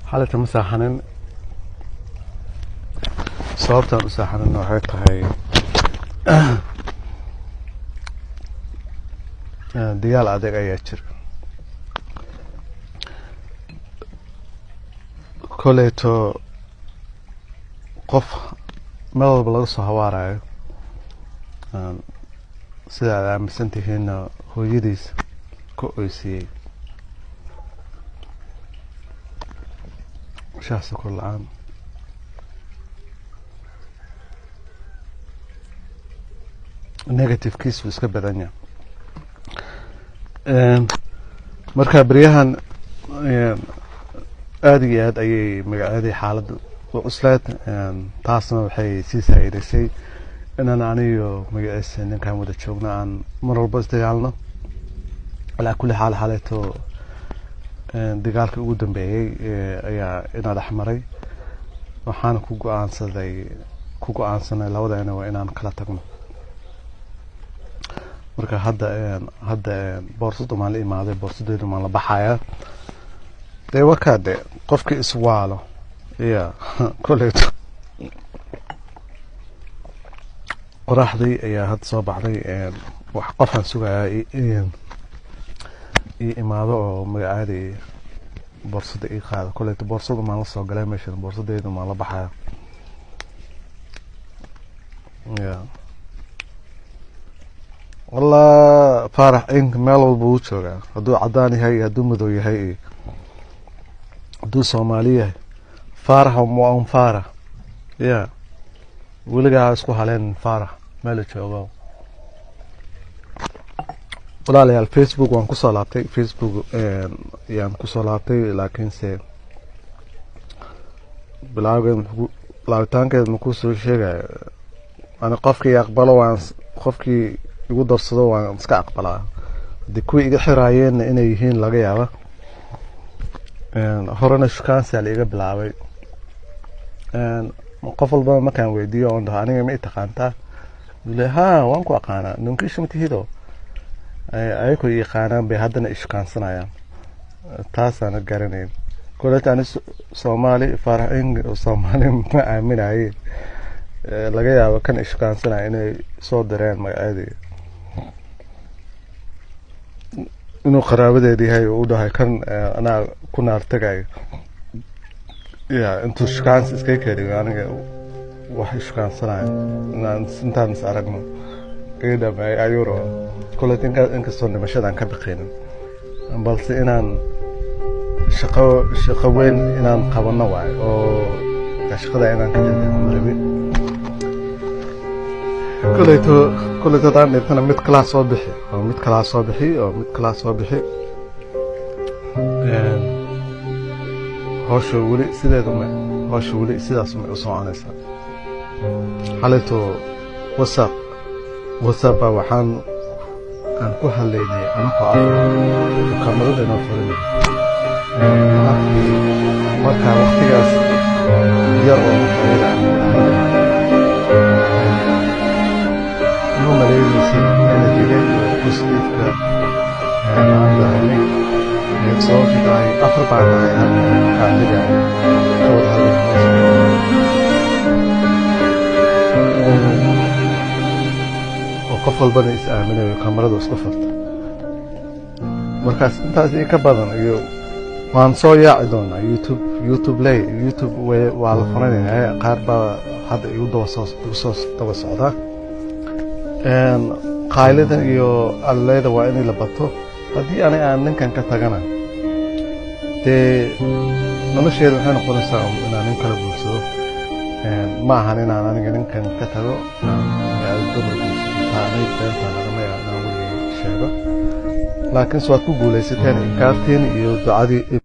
حالة مساحن صوبت مساحن إنه هاي ديال عادك أي أشر كليتو قف ما بلغص هوارع سيدا عم سنتي هنا هو يديس كويسي شخص كل عام نيجاتيف كيس ويسكب بدنيا مركا بريهان آدي آد أي مقعدي حالة وأسلات تاسنا وحي سيسا إيريسي إن أنا عنيو مقعس إن كان مدة شوقنا عن مرة البس ديالنا على كل حال حالته dagaalka ugu dambeeyay ayaa inaad xamaray waxaan ku go'aansanay labadayna waa inaan kala tagno marka hadda boorsadu ma la imaaday boorsadeedu ma la baxaya wakade qofkii iswaalo koleeto qoraxdii ayaa had soo baxday wax qofan sugaya imaado oo magacaadi boorsada ii qaado koleeto boorsadu ma la soo galay meeshan boorsadeedu ma la baxaya والله فرح إنك مالو بوجهه هدو عداني هاي هدو مدوي هاي هدو صومالية فرح ومو فرح ولقى اسكو حالين فرح مالو جوغو ولا لي الفيسبوك وان كو صلاتي فيسبوك يعني كو صلاتي لكن سي بلاغ لابتانك مكو سو شيغا انا قفكي يقبلوا وان قفكي igu darsado waan iska aqbalaa kuwii iga xiraayeen inay yihiin laga yaaba horena shukaansi la iga bilaabay qof walba markaan weydiiyo oo dhaha aniga ma i taqaantaa leeyahay waan ku aqaanaa ninkiish ma tihido ay ku yaqaanaan bay haddana ishkaansanayaan taasana garanayn koolatan Soomaali farahin Soomaali ma aaminay laga yaabo kan ishkaansanay inay soo dareen magacaadi inuu qaraabadeedii yahay oo u dhahay kan ana ku naartagay intuu shkaans iska keenay aniga wax shkaansanay intaan aragno eeda bay ayuro koolatin in kasoo dhimashadan ka baqeenin balse inaan shaqo weyn inaan qabano waay oo shaqada inaan ka dhigno كليتو دان إنتنا ميت كلاس صباحي أو ميت كلاس صباحي هوش ولي سيدا سمع وصوانيسا حالتو واتساب وحان كان كوها ليني أنا قاعد كاميرا دينا فريني مركا وقتي جاس يروى مخيرا ماليزي أنا جيت وصلت عند هني يتصور في داي أفر بعد عند جاي كود هذا وقفل بني إسأمين وكاميرا دوس قفلت مركز أنت زي كبرنا وان صويا عدونا يوتيوب وعلى فرنين قاربة هذا يودوس توسع qaylada iyo alleeda waa in la bato hadii aan ninkan ka tagana nolosheedu waxay noqonaysaa inaan nin kala bulshado ma ahan inaan aniga ninkan ka tago dumar taanay beenta lagama yaabo inaan weligeey sheego laakiin soo ku guulaysateen kaarteen iyo ducadii